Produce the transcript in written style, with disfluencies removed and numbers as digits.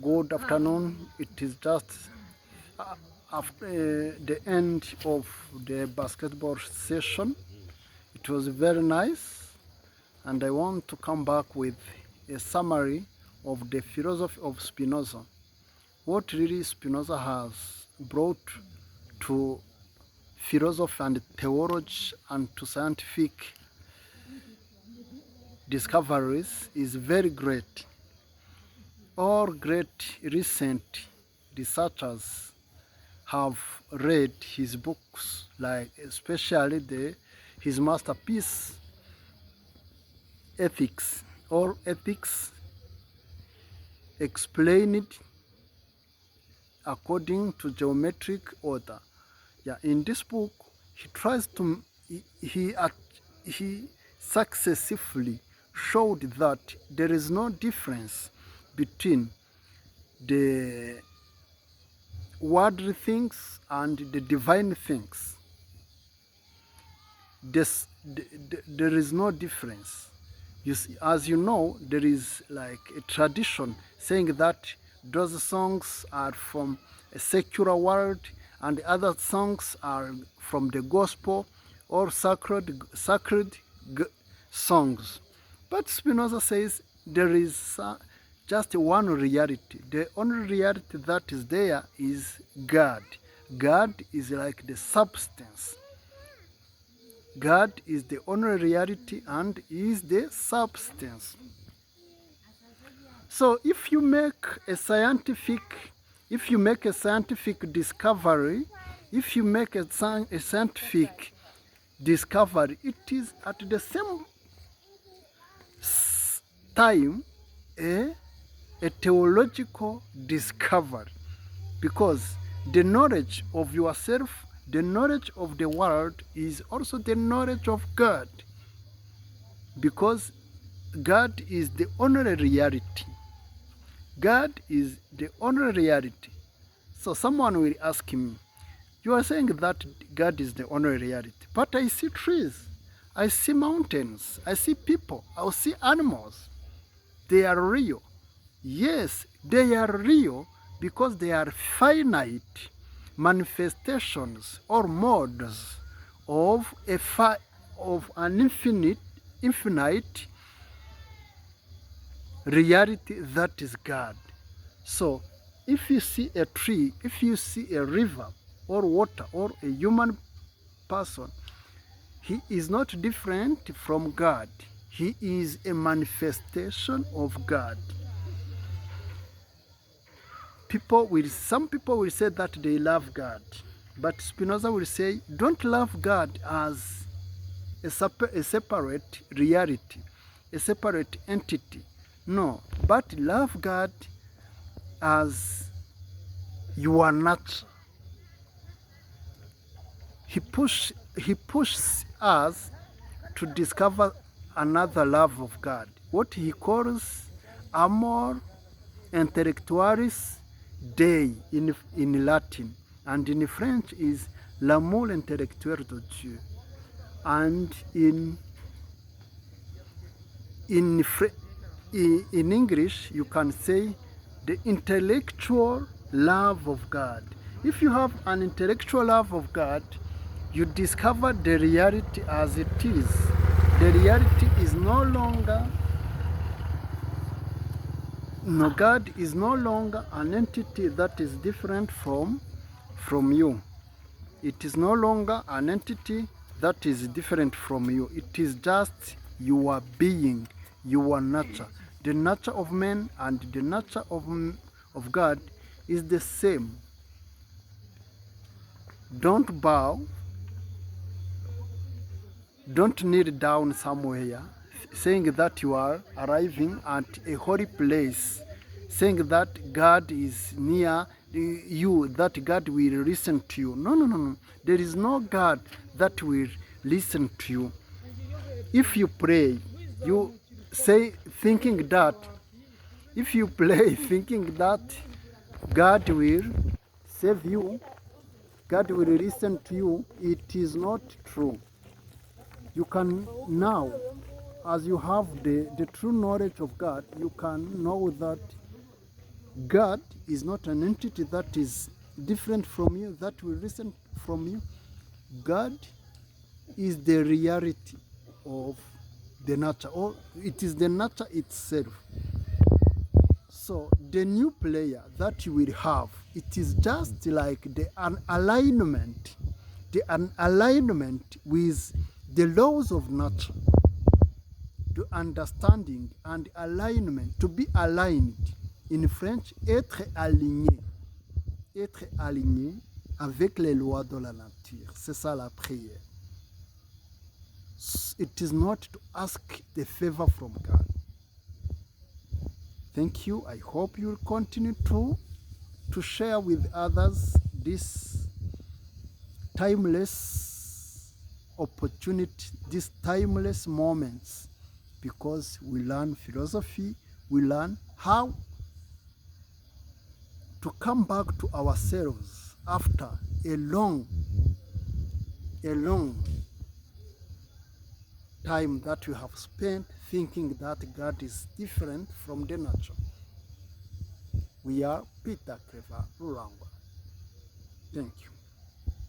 Good afternoon. It is just after the end of the basketball session. It was very nice, and I want to come back with a summary of the philosophy of Spinoza. What really Spinoza has brought to philosophy and theology and to scientific discoveries is very great. All great recent researchers have read his books, like especially his masterpiece Ethics, or Ethics Explained According to Geometric Order. Yeah, in this book, he tries to he successively showed that there is no difference between the worldly things and the divine things. There is no difference. As you know, there is like a tradition saying that those songs are from a secular world and other songs are from the gospel or sacred songs. But Spinoza says there is just one reality. The only reality that is there is God. God is like the substance. God is the only reality and is the substance. So if you make a scientific discovery, if you make a scientific discovery, it is at the same time a theological discovery, because the knowledge of yourself, the knowledge of the world is also the knowledge of God, because God is the only reality. God is the only reality. So someone will ask me, you are saying that God is the only reality, but I see trees, I see mountains, I see people, I see animals. They are real. Yes, they are real because they are finite manifestations or modes of an infinite reality that is God. So if you see a tree, if you see a river or water or a human person, he is not different from God. He is a manifestation of God. Some people will say that they love God, but Spinoza will say, don't love God as a separate reality, a separate entity. No, but love God as your nature. He pushes us to discover another love of God, what he calls amor intellectualis Dei in Latin, and in French is l'amour intellectuel de Dieu, and in English you can say the intellectual love of God. If you have an intellectual love of God, you discover the reality as it is. The reality is no longer, God is no longer an entity that is different from you. It is no longer an entity that is different from you. It is just your being, your nature. The nature of man and the nature of God is the same. Don't bow, don't kneel down somewhere saying that you are arriving at a holy place, saying that God is near you, that God will listen to you. No. There is no God that will listen to you. If you pray, you say thinking that, if you pray thinking that God will save you, God will listen to you, it is not true. You can now, as you have the true knowledge of God, you can know that God is not an entity that is different from you, that will listen from you. God is the reality of the nature, or it is the nature itself. So the new player that you will have, it is just like an alignment with the laws of nature, to understanding and alignment, to be aligned. In French, être aligné avec les lois de la nature. C'est ça la prière. It is not to ask the favor from God. Thank you. I hope you will continue to share with others this timeless opportunity, these timeless moments, because we learn philosophy, we learn how to come back to ourselves after a long time that we have spent thinking that God is different from the nature. We are Peter Clever Rurangwa. Thank you.